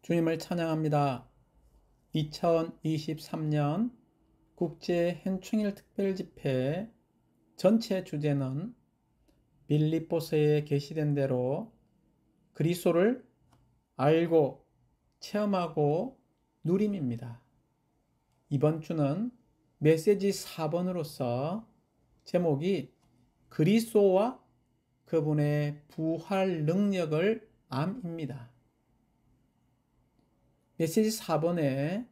주님을 찬양합니다. 2023년 국제 현충일 특별집회 전체 주제는 빌립보서에 게시된 대로 그리스도를 알고 체험하고 누림입니다. 이번 주는 메시지 4번으로서 제목이 그리스도와 그분의 부활 능력을 암입니다. 메시지 4번에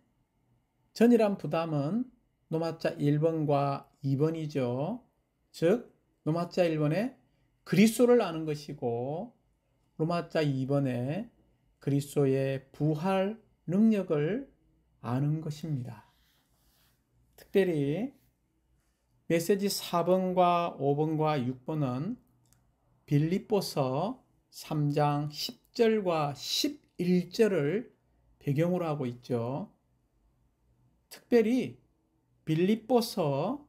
전이란 부담은 노마자 1번과 2번이죠. 즉 노마자 1번에 그리스도를 아는 것이고 노마자 2번에 그리스도의 부활 능력을 아는 것입니다. 특별히 메시지 4번과 5번과 6번은 빌립보서 3장 10절과 11절을 배경으로 하고 있죠. 특별히 빌립보서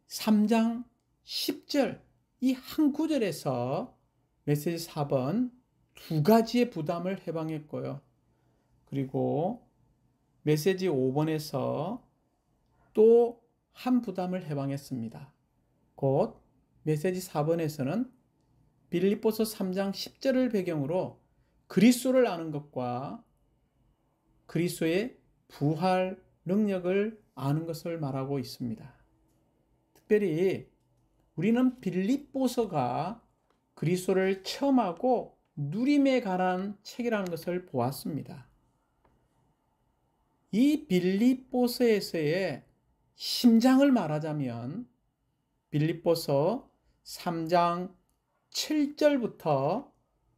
3장 10절 이 한 구절에서 메시지 4번 두 가지의 부담을 해방했고요. 그리고 메시지 5번에서 또 한 부담을 해방했습니다. 곧 메시지 4번에서는 빌립보서 3장 10절을 배경으로 그리스도를 아는 것과 그리스도의 부활 능력을 아는 것을 말하고 있습니다. 특별히 우리는 빌립보서가 그리스도를 체험하고 누림에 관한 책이라는 것을 보았습니다. 이 빌립보서에서의 심장을 말하자면 빌립보서 3장 7절부터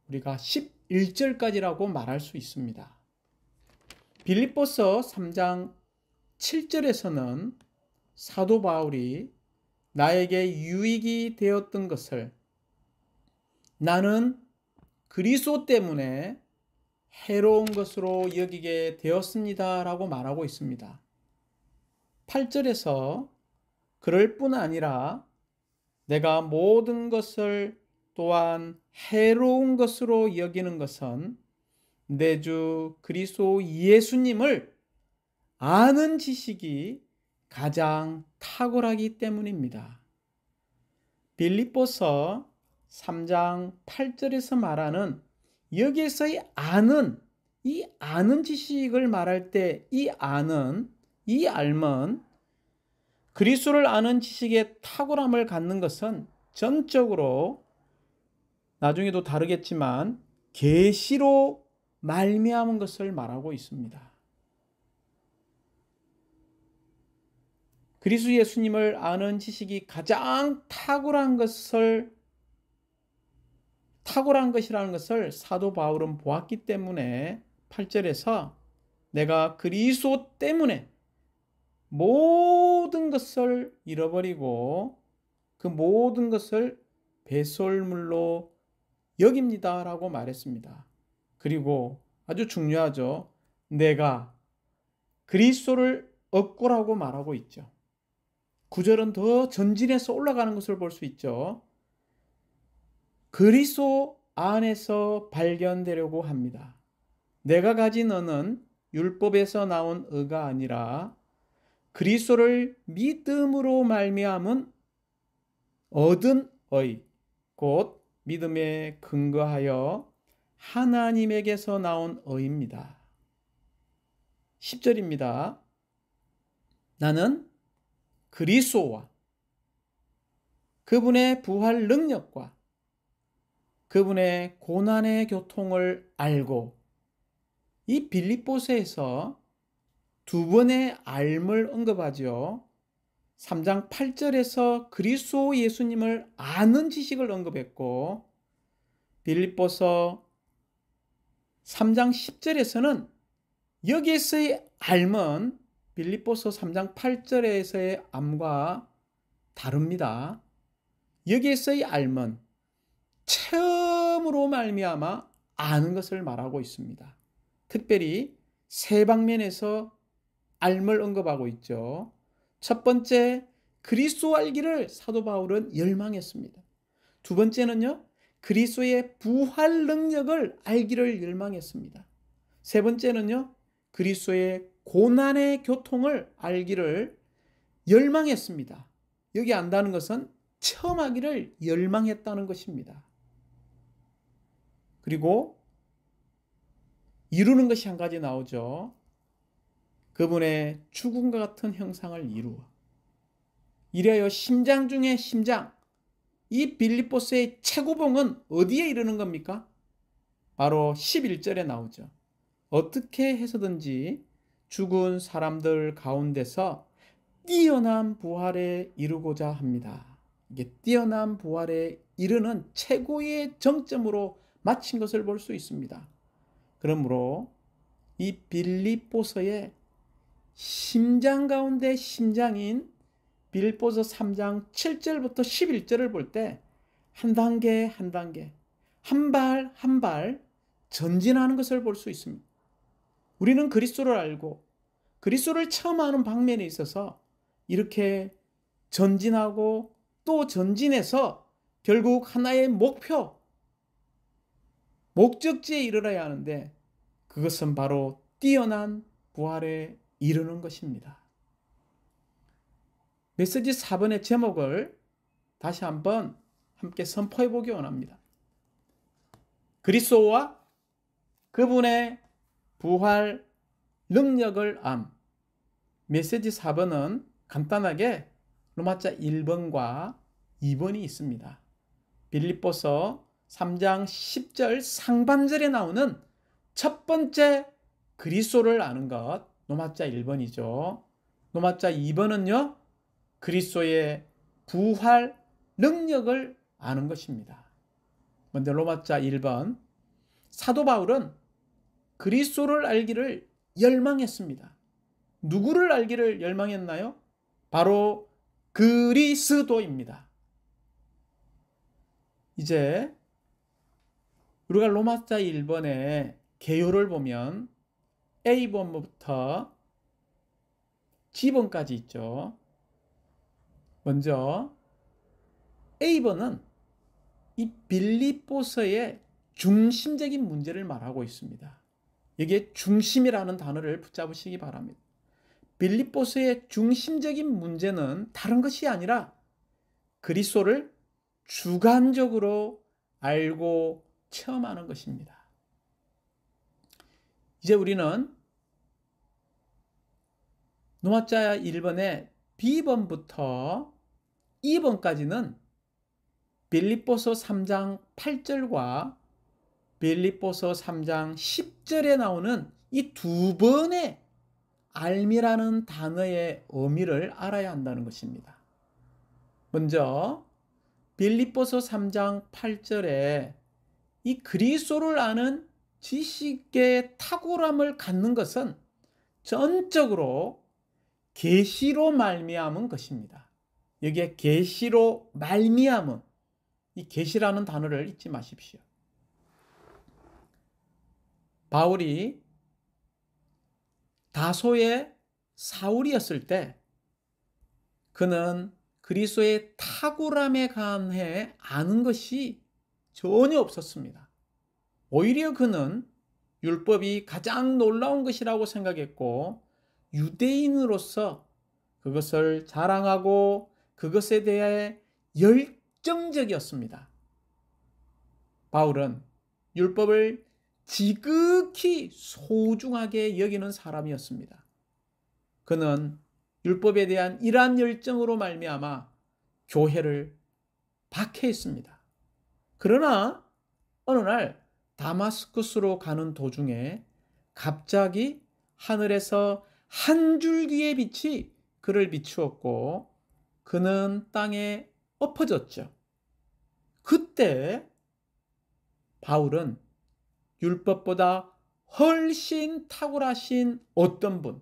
우리가 11절까지라고 말할 수 있습니다. 빌립보서 3장 7절에서는 사도 바울이 나에게 유익이 되었던 것을 나는 그리스도 때문에 해로운 것으로 여기게 되었습니다 라고 말하고 있습니다. 8절에서 그럴 뿐 아니라 내가 모든 것을 또한 해로운 것으로 여기는 것은 내 주 그리스도 예수님을 아는 지식이 가장 탁월하기 때문입니다. 빌립보서 3장 8절에서 말하는 여기에서의 아는, 이 아는 지식을 말할 때 이 아는, 이 알면 그리스도를 아는 지식의 탁월함을 갖는 것은 전적으로 나중에도 다르겠지만 계시로 말미암은 것을 말하고 있습니다. 그리스도 예수님을 아는 지식이 가장 탁월한 것이라는 것을 사도 바울은 보았기 때문에 8절에서 내가 그리스도 때문에 모든 것을 잃어버리고 그 모든 것을 배설물로 여깁니다 라고 말했습니다. 그리고 아주 중요하죠. 내가 그리스도를 얻고라고 말하고 있죠. 9절은 더 전진해서 올라가는 것을 볼 수 있죠. 그리스도 안에서 발견되려고 합니다. 내가 가진 의는 율법에서 나온 의가 아니라 그리스도를 믿음으로 말미암은 얻은 의, 곧 믿음에 근거하여 하나님에게서 나온 의입니다. 10절입니다. 나는 그리스도와 그분의 부활 능력과 그분의 고난의 교통을 알고 이 빌립보서에서 두 번의 알을 언급하죠. 3장 8절에서 그리스도 예수님을 아는 지식을 언급했고 빌립보서 3장 10절에서는 여기에서의 알은 빌립보서 3장 8절에서의 암과 다릅니다. 여기에서의 알은 체험으로 말미암아 아는 것을 말하고 있습니다. 특별히 세 방면에서 알을 언급하고 있죠. 첫 번째, 그리스도 알기를 사도 바울은 열망했습니다. 두 번째는요, 그리스도의 부활 능력을 알기를 열망했습니다. 세 번째는요, 그리스도의 고난의 교통을 알기를 열망했습니다. 여기 안다는 것은 체험하기를 열망했다는 것입니다. 그리고 이루는 것이 한 가지 나오죠. 그분의 죽음과 같은 형상을 이루어. 이래요 심장 중에 심장. 이 빌립보스의 최고봉은 어디에 이르는 겁니까? 바로 11절에 나오죠. 어떻게 해서든지 죽은 사람들 가운데서 뛰어난 부활에 이르고자 합니다. 이게 뛰어난 부활에 이르는 최고의 정점으로 마친 것을 볼 수 있습니다. 그러므로 이 빌립보서의 심장 가운데 심장인 빌립보서 3장 7절부터 11절을 볼 때 한 단계 한 단계, 한 발 한 발 전진하는 것을 볼 수 있습니다. 우리는 그리스도를 알고 그리스도를 처음 아는 방면에 있어서 이렇게 전진하고 또 전진해서 결국 하나의 목적지에 이르러야 하는데 그것은 바로 뛰어난 부활에 이르는 것입니다. 메시지 4번의 제목을 다시 한번 함께 선포해 보기 원합니다. 그리스도와 그분의 부활 능력을 암. 메시지 4번은 간단하게 로마자 1번과 2번이 있습니다. 빌립보서 3장 10절 상반절에 나오는 첫 번째 그리스도를 아는 것, 로마자 1번이죠. 로마자 2번은요, 그리스도의 부활 능력을 아는 것입니다. 먼저 로마자 1번. 사도 바울은 그리스도를 알기를 열망했습니다. 누구를 알기를 열망했나요? 바로 그리스도입니다. 이제 우리가 로마자 1번의 개요를 보면 A번부터 G번까지 있죠. 먼저 A번은 이 빌립보서의 중심적인 문제를 말하고 있습니다. 여기에 중심이라는 단어를 붙잡으시기 바랍니다. 빌립보서의 중심적인 문제는 다른 것이 아니라 그리스도를 주관적으로 알고 체험하는 것입니다. 이제 우리는 로마자 1번의 B번부터 2번까지는 빌립보서 3장 8절과 빌립보서 3장 10절에 나오는 이 두 번의 알미라는 단어의 의미를 알아야 한다는 것입니다. 먼저 빌립보서 3장 8절에 이 그리스도를 아는 지식의 탁월함을 갖는 것은 전적으로 계시로 말미암은 것입니다. 여기에 계시로 말미암은, 이 계시라는 단어를 잊지 마십시오. 바울이 다소의 사울이었을 때 그는 그리스도의 탁월함에 관해 아는 것이 전혀 없었습니다. 오히려 그는 율법이 가장 놀라운 것이라고 생각했고 유대인으로서 그것을 자랑하고 그것에 대해 열정적이었습니다. 바울은 율법을 지극히 소중하게 여기는 사람이었습니다. 그는 율법에 대한 이러한 열정으로 말미암아 교회를 박해했습니다. 그러나 어느 날 다마스쿠스로 가는 도중에 갑자기 하늘에서 한 줄기의 빛이 그를 비추었고 그는 땅에 엎어졌죠. 그때 바울은 율법보다 훨씬 탁월하신 어떤 분,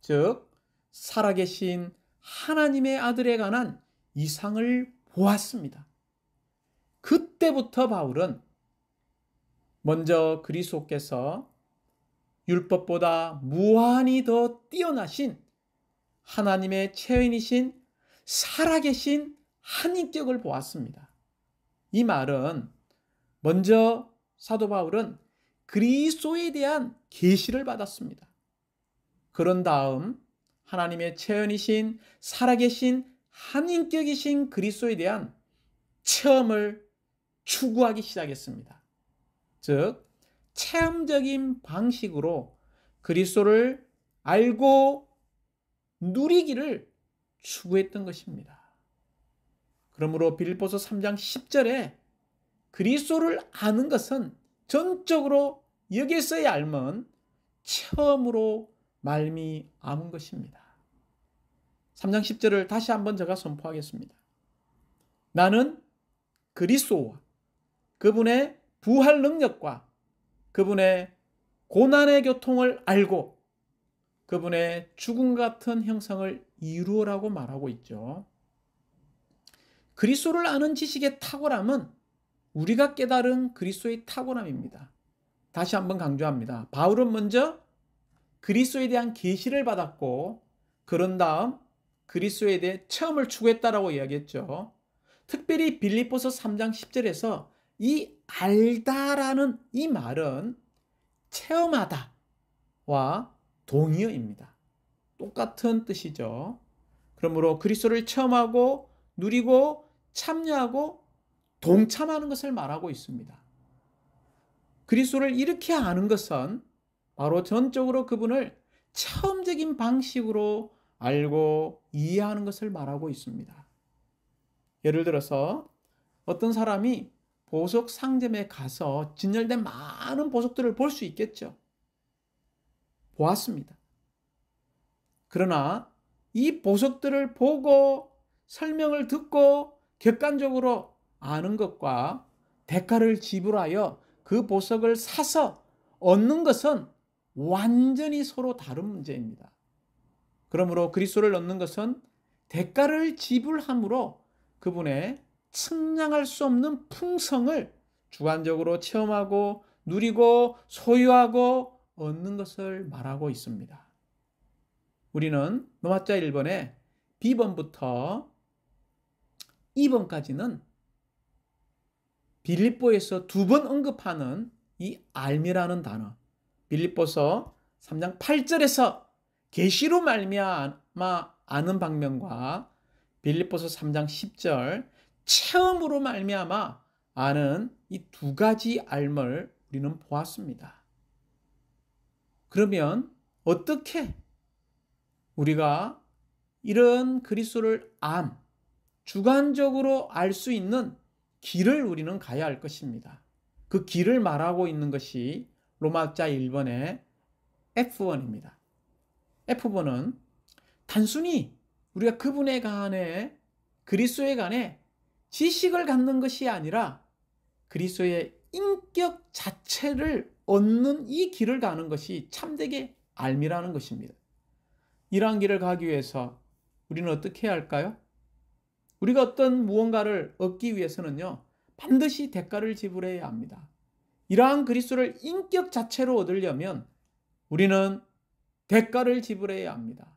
즉 살아계신 하나님의 아들에 관한 이상을 보았습니다. 그때부터 바울은 먼저 그리스도께서 율법보다 무한히 더 뛰어나신 하나님의 체현이신 살아계신 한 인격을 보았습니다. 이 말은 먼저 사도 바울은 그리스도에 대한 계시를 받았습니다. 그런 다음 하나님의 체현이신 살아계신 한인격이신 그리스도에 대한 체험을 추구하기 시작했습니다. 즉 체험적인 방식으로 그리스도를 알고 누리기를 추구했던 것입니다. 그러므로 빌립보서 3장 10절에 그리스도를 아는 것은 전적으로 여기서의 알면 처음으로 말미암은 것입니다. 3장 10절을 다시 한번 제가 선포하겠습니다. 나는 그리스도와 그분의 부활 능력과 그분의 고난의 교통을 알고 그분의 죽음 같은 형상을 이루어라고 말하고 있죠. 그리스도를 아는 지식의 탁월함은 우리가 깨달은 그리스도의 탁월함입니다. 다시 한번 강조합니다. 바울은 먼저 그리스도에 대한 계시를 받았고 그런 다음 그리스도에 대해 체험을 추구했다라고 이야기했죠. 특별히 빌립보서 3장 10절에서 이 알다라는 이 말은 체험하다와 동의어입니다. 똑같은 뜻이죠. 그러므로 그리스도를 체험하고 누리고 참여하고 동참하는 것을 말하고 있습니다. 그리스도를 이렇게 아는 것은 바로 전적으로 그분을 체험적인 방식으로 알고 이해하는 것을 말하고 있습니다. 예를 들어서 어떤 사람이 보석 상점에 가서 진열된 많은 보석들을 볼 수 있겠죠. 보았습니다. 그러나 이 보석들을 보고 설명을 듣고 객관적으로 아는 것과 대가를 지불하여 그 보석을 사서 얻는 것은 완전히 서로 다른 문제입니다. 그러므로 그리스도를 얻는 것은 대가를 지불함으로 그분의 측량할 수 없는 풍성을 주관적으로 체험하고 누리고 소유하고 얻는 것을 말하고 있습니다. 우리는 로마자 1번의 B번부터 2번까지는 빌립보에서 두 번 언급하는 이 알미라는 단어, 빌립보서 3장 8절에서 계시로 말미암아 아는 방면과 빌립보서 3장 10절 체험으로 말미암아 아는 이 두 가지 알을 우리는 보았습니다. 그러면 어떻게 우리가 이런 그리스도를 주관적으로 알 수 있는 길을 우리는 가야 할 것입니다. 그 길을 말하고 있는 것이 로마자 1번의 F1입니다. F번은 단순히 우리가 그분에 관해 그리스도에 관해 지식을 갖는 것이 아니라 그리스도의 인격 자체를 얻는 이 길을 가는 것이 참되게 알미라는 것입니다. 이러한 길을 가기 위해서 우리는 어떻게 해야 할까요? 우리가 어떤 무언가를 얻기 위해서는요, 반드시 대가를 지불해야 합니다. 이러한 그리스도를 인격 자체로 얻으려면 우리는 대가를 지불해야 합니다.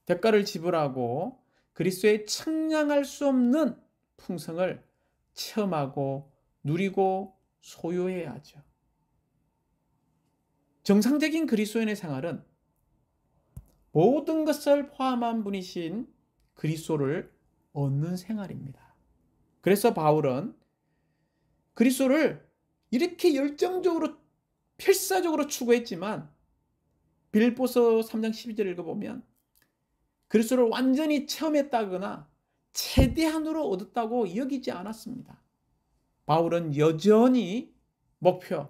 대가를 지불하고 그리스도의 측량할 수 없는 풍성을 체험하고 누리고 소유해야 하죠. 정상적인 그리스도인의 생활은 모든 것을 포함한 분이신 그리스도를 얻는 생활입니다. 그래서 바울은 그리스도를 이렇게 열정적으로 필사적으로 추구했지만 빌립보서 3장 12절 읽어보면 그리스도를 완전히 체험했다거나 최대한으로 얻었다고 여기지 않았습니다. 바울은 여전히 목표,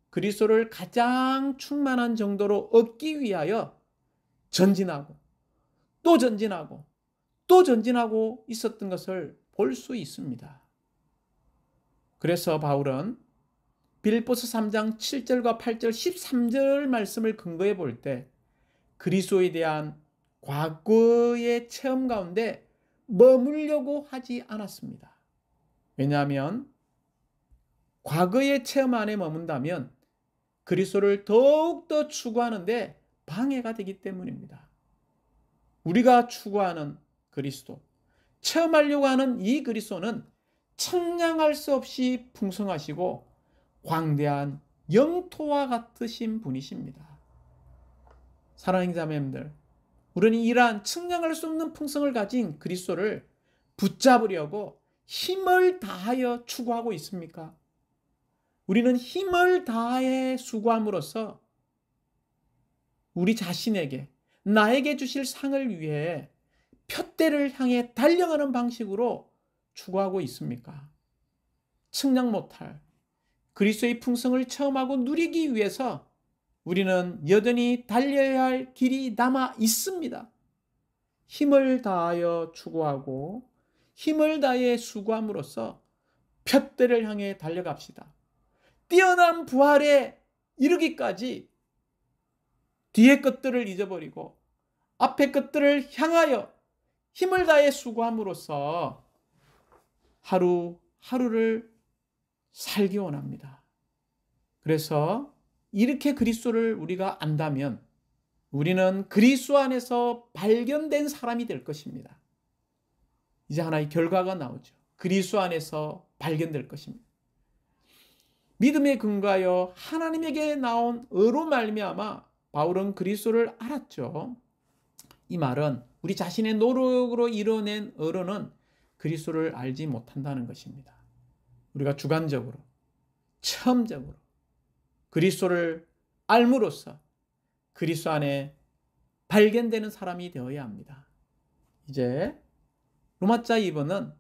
그리스도를 가장 충만한 정도로 얻기 위하여 전진하고 또 전진하고 또 전진하고 있었던 것을 볼 수 있습니다. 그래서 바울은 빌립보서 3장 7절과 8절 13절 말씀을 근거해 볼 때 그리스도에 대한 과거의 체험 가운데 머물려고 하지 않았습니다. 왜냐하면 과거의 체험 안에 머문다면 그리스도를 더욱더 추구하는데 방해가 되기 때문입니다. 우리가 추구하는 그리스도, 체험하려고 하는 이 그리스도는 측량할 수 없이 풍성하시고 광대한 영토와 같으신 분이십니다. 사랑하는 자매님들, 우리는 이러한 측량할 수 없는 풍성을 가진 그리스도를 붙잡으려고 힘을 다하여 추구하고 있습니까? 우리는 힘을 다해 수고함으로써 우리 자신에게, 나에게 주실 상을 위해 푯대를 향해 달려가는 방식으로 추구하고 있습니까? 측량 못할 그리스도의 풍성을 체험하고 누리기 위해서 우리는 여전히 달려야 할 길이 남아 있습니다. 힘을 다하여 추구하고 힘을 다해 수고함으로써 푯대를 향해 달려갑시다. 뛰어난 부활에 이르기까지 뒤의 것들을 잊어버리고 앞의 것들을 향하여 힘을 다해 수고함으로써 하루하루를 살기 원합니다. 그래서 이렇게 그리스도를 우리가 안다면 우리는 그리스도 안에서 발견된 사람이 될 것입니다. 이제 하나의 결과가 나오죠. 그리스도 안에서 발견될 것입니다. 믿음에 근거하여 하나님에게 나온 의로 말미암아 바울은 그리스도를 알았죠. 이 말은 우리 자신의 노력으로 이뤄낸 의로는 그리스도를 알지 못한다는 것입니다. 우리가 주관적으로, 체험적으로 그리스도를 알므로써 그리스도 안에 발견되는 사람이 되어야 합니다. 이제 로마자 2번은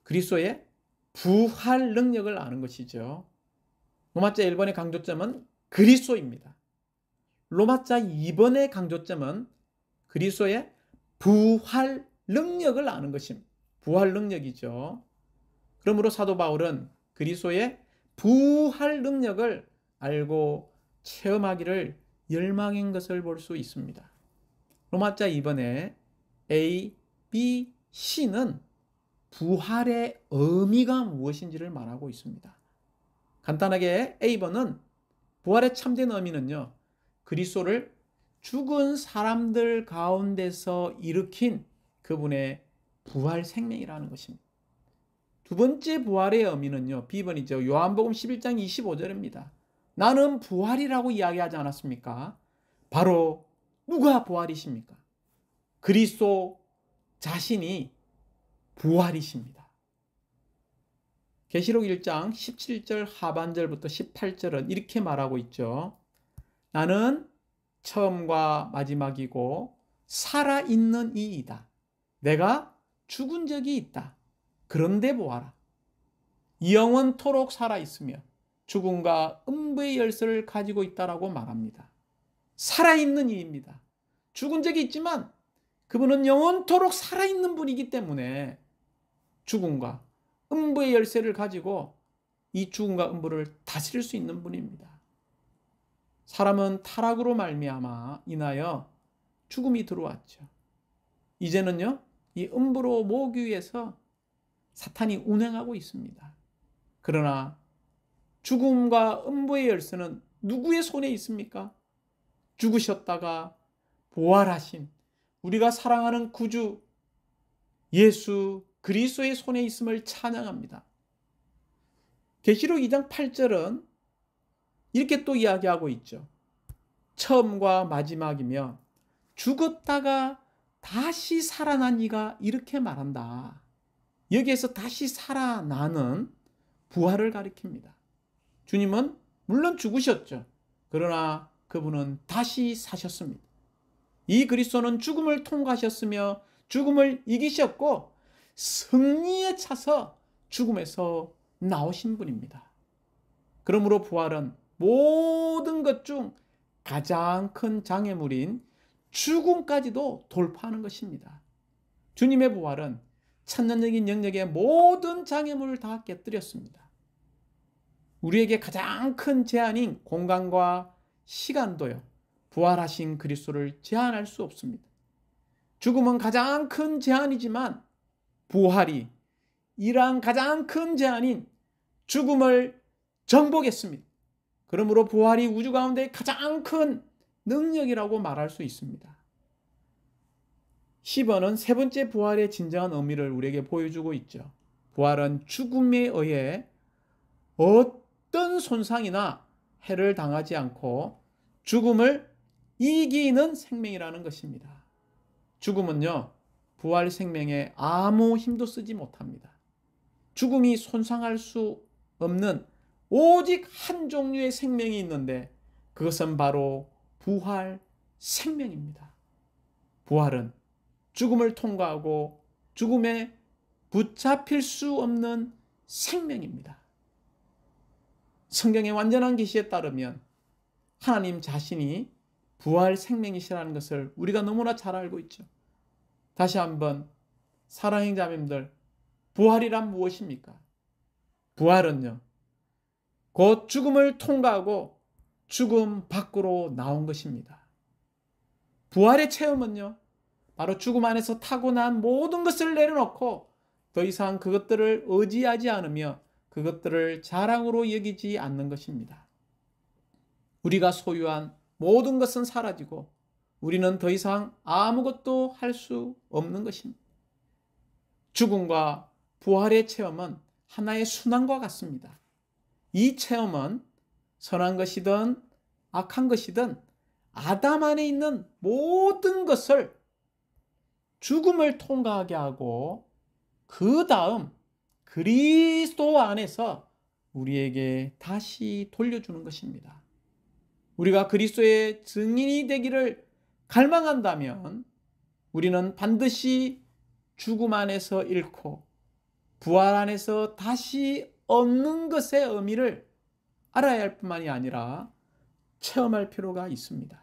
그리스도의 부활 능력을 아는 것이죠. 로마자 1번의 강조점은 그리스도입니다. 로마자 2번의 강조점은 그리스도의 부활 능력을 아는 것입니다. 부활 능력이죠. 그러므로 사도 바울은 그리스도의 부활 능력을 알고 체험하기를 열망인 것을 볼 수 있습니다. 로마자 2번에 A, B, C는 부활의 의미가 무엇인지를 말하고 있습니다. 간단하게 A번은 부활의 참된 의미는요, 그리스도를 죽은 사람들 가운데서 일으킨 그분의 부활 생명이라는 것입니다. 두 번째 부활의 의미는요, B번이죠. 요한복음 11장 25절입니다. 나는 부활이라고 이야기하지 않았습니까? 바로 누가 부활이십니까? 그리스도 자신이 부활이십니다. 계시록 1장 17절 하반절부터 18절은 이렇게 말하고 있죠. 나는 처음과 마지막이고 살아있는 이이다. 내가 죽은 적이 있다. 그런데 보아라. 영원토록 살아있으며 죽음과 음부의 열쇠를 가지고 있다라고 말합니다. 살아있는 이입니다. 죽은 적이 있지만 그분은 영원토록 살아있는 분이기 때문에 죽음과 음부의 열쇠를 가지고 이 죽음과 음부를 다스릴 수 있는 분입니다. 사람은 타락으로 말미암아 인하여 죽음이 들어왔죠. 이제는요, 이 음부로 모으기 위해서 사탄이 운행하고 있습니다. 그러나 죽음과 음부의 열쇠는 누구의 손에 있습니까? 죽으셨다가 부활하신 우리가 사랑하는 구주 예수 그리스도의 손에 있음을 찬양합니다. 계시록 2장 8절은 이렇게 또 이야기하고 있죠. 처음과 마지막이며 죽었다가 다시 살아난 이가 이렇게 말한다. 여기에서 다시 살아나는 부활을 가리킵니다. 주님은 물론 죽으셨죠. 그러나 그분은 다시 사셨습니다. 이 그리스도는 죽음을 통과하셨으며 죽음을 이기셨고 승리에 차서 죽음에서 나오신 분입니다. 그러므로 부활은 모든 것 중 가장 큰 장애물인 죽음까지도 돌파하는 것입니다. 주님의 부활은 천년적인 영역의 모든 장애물을 다 깨뜨렸습니다. 우리에게 가장 큰 제한인 공간과 시간도요, 부활하신 그리스도를 제한할 수 없습니다. 죽음은 가장 큰 제한이지만 부활이 이러한 가장 큰 제한인 죽음을 정복했습니다. 그러므로 부활이 우주 가운데 가장 큰 능력이라고 말할 수 있습니다. 10번은 세 번째 부활의 진정한 의미를 우리에게 보여주고 있죠. 부활은 죽음에 의해 어떤 손상이나 해를 당하지 않고 죽음을 이기는 생명이라는 것입니다. 죽음은요, 부활 생명에 아무 힘도 쓰지 못합니다. 죽음이 손상할 수 없는 오직 한 종류의 생명이 있는데 그것은 바로 부활 생명입니다. 부활은 죽음을 통과하고 죽음에 붙잡힐 수 없는 생명입니다. 성경의 완전한 계시에 따르면 하나님 자신이 부활 생명이시라는 것을 우리가 너무나 잘 알고 있죠. 다시 한번 사랑하는 자매님들, 부활이란 무엇입니까? 부활은요, 곧 죽음을 통과하고 죽음 밖으로 나온 것입니다. 부활의 체험은요, 바로 죽음 안에서 타고난 모든 것을 내려놓고 더 이상 그것들을 의지하지 않으며 그것들을 자랑으로 여기지 않는 것입니다. 우리가 소유한 모든 것은 사라지고 우리는 더 이상 아무것도 할 수 없는 것입니다. 죽음과 부활의 체험은 하나의 순환과 같습니다. 이 체험은 선한 것이든 악한 것이든 아담 안에 있는 모든 것을 죽음을 통과하게 하고 그 다음 그리스도 안에서 우리에게 다시 돌려주는 것입니다. 우리가 그리스도의 증인이 되기를 갈망한다면 우리는 반드시 죽음 안에서 잃고 부활 안에서 다시 얻는 것의 의미를 알아야 할 뿐만이 아니라 체험할 필요가 있습니다.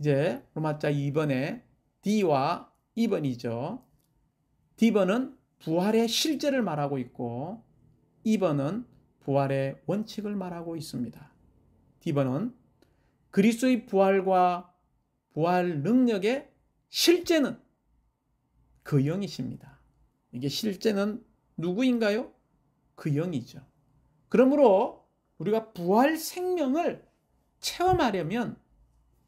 이제 로마자 2번의 D와 2번이죠. D번은 부활의 실제를 말하고 있고 2번은 부활의 원칙을 말하고 있습니다. D번은 그리스도의 부활과 부활 능력의 실제는 그 영이십니다. 이게 실제는 누구인가요? 그 영이죠. 그러므로 우리가 부활 생명을 체험하려면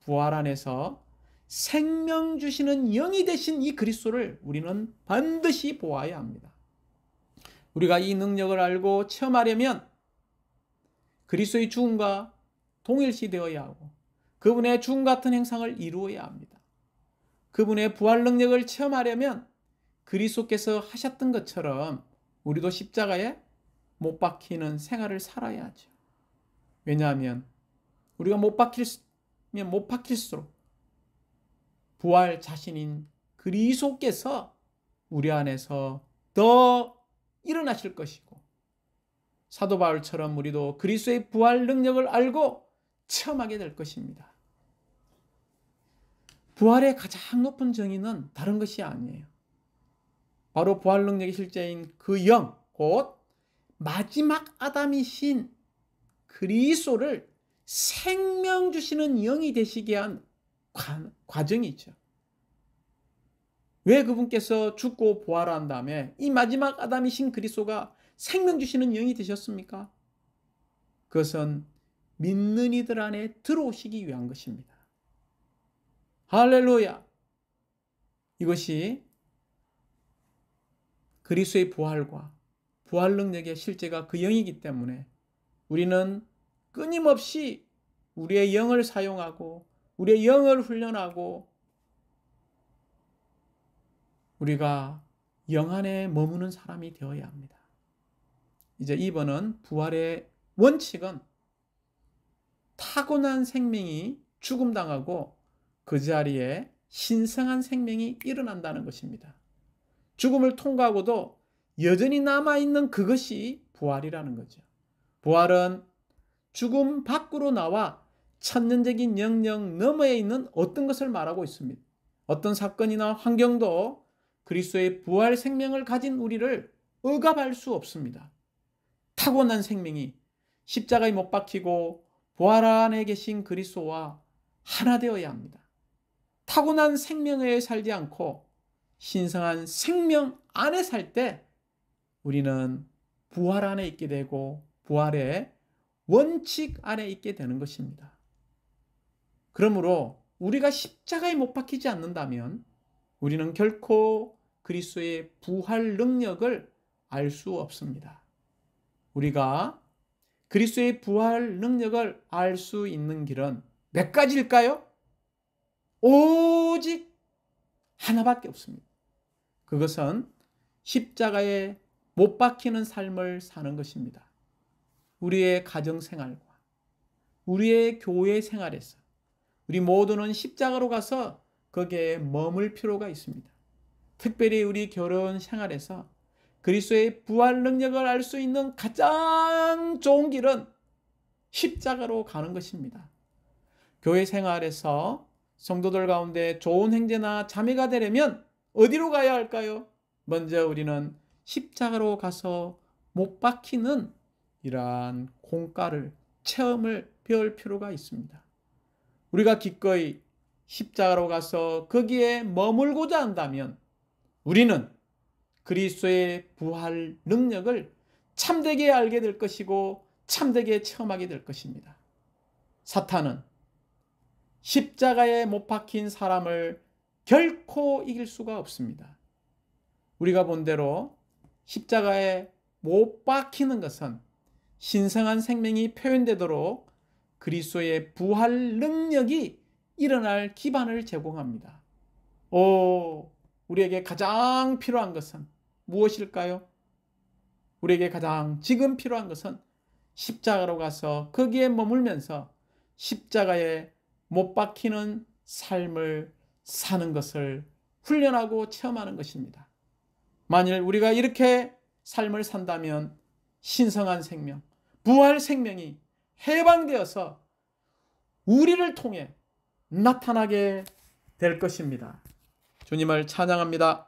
부활 안에서 생명 주시는 영이 되신 이 그리스도를 우리는 반드시 보아야 합니다. 우리가 이 능력을 알고 체험하려면 그리스도의 죽음과 동일시되어야 하고 그분의 죽음 같은 행상을 이루어야 합니다. 그분의 부활 능력을 체험하려면 그리스도께서 하셨던 것처럼 우리도 십자가에 못 박히는 생활을 살아야 하죠. 왜냐하면 우리가 못 박히면 못 박힐수록 부활 자신인 그리스도께서 우리 안에서 더 일어나실 것이고 사도 바울처럼 우리도 그리스도의 부활 능력을 알고 체험하게 될 것입니다. 부활의 가장 높은 정의는 다른 것이 아니에요. 바로 부활 능력의 실제인 그 영, 곧 마지막 아담이신 그리스도를 생명 주시는 영이 되시게 한 과정이죠. 왜 그분께서 죽고 부활한 다음에 이 마지막 아담이신 그리스도가 생명 주시는 영이 되셨습니까? 그것은 믿는 이들 안에 들어오시기 위한 것입니다. 할렐루야! 이것이 그리스도의 부활과 부활 능력의 실제가 그 영이기 때문에 우리는 끊임없이 우리의 영을 사용하고 우리의 영을 훈련하고 우리가 영 안에 머무는 사람이 되어야 합니다. 이제 2번은 부활의 원칙은 타고난 생명이 죽음당하고 그 자리에 신성한 생명이 일어난다는 것입니다. 죽음을 통과하고도 여전히 남아있는 그것이 부활이라는 거죠. 부활은 죽음 밖으로 나와 천년적인 영역 너머에 있는 어떤 것을 말하고 있습니다. 어떤 사건이나 환경도 그리스도의 부활 생명을 가진 우리를 억압할 수 없습니다. 타고난 생명이 십자가에 못 박히고 부활 안에 계신 그리스도와 하나 되어야 합니다. 타고난 생명에 살지 않고 신성한 생명 안에 살 때 우리는 부활 안에 있게 되고 부활의 원칙 안에 있게 되는 것입니다. 그러므로 우리가 십자가에 못 박히지 않는다면 우리는 결코 그리스도의 부활 능력을 알 수 없습니다. 우리가 그리스도의 부활 능력을 알 수 있는 길은 몇 가지일까요? 오직 하나밖에 없습니다. 그것은 십자가에 못 박히는 삶을 사는 것입니다. 우리의 가정생활과 우리의 교회 생활에서 우리 모두는 십자가로 가서 거기에 머물 필요가 있습니다. 특별히 우리 결혼 생활에서 그리스도의 부활 능력을 알 수 있는 가장 좋은 길은 십자가로 가는 것입니다. 교회 생활에서 성도들 가운데 좋은 형제나 자매가 되려면 어디로 가야 할까요? 먼저 우리는 십자가로 가서 못 박히는 이러한 공과를, 체험을 배울 필요가 있습니다. 우리가 기꺼이 십자가로 가서 거기에 머물고자 한다면 우리는 그리스도의 부활 능력을 참되게 알게 될 것이고 참되게 체험하게 될 것입니다. 사탄은 십자가에 못 박힌 사람을 결코 이길 수가 없습니다. 우리가 본 대로 십자가에 못 박히는 것은 신성한 생명이 표현되도록 그리스도의 부활 능력이 일어날 기반을 제공합니다. 우리에게 가장 필요한 것은 무엇일까요? 우리에게 가장 지금 필요한 것은 십자가로 가서 거기에 머물면서 십자가에 못 박히는 삶을 사는 것을 훈련하고 체험하는 것입니다. 만일 우리가 이렇게 삶을 산다면 신성한 생명, 부활 생명이 해방되어서 우리를 통해 나타나게 될 것입니다. 주님을 찬양합니다.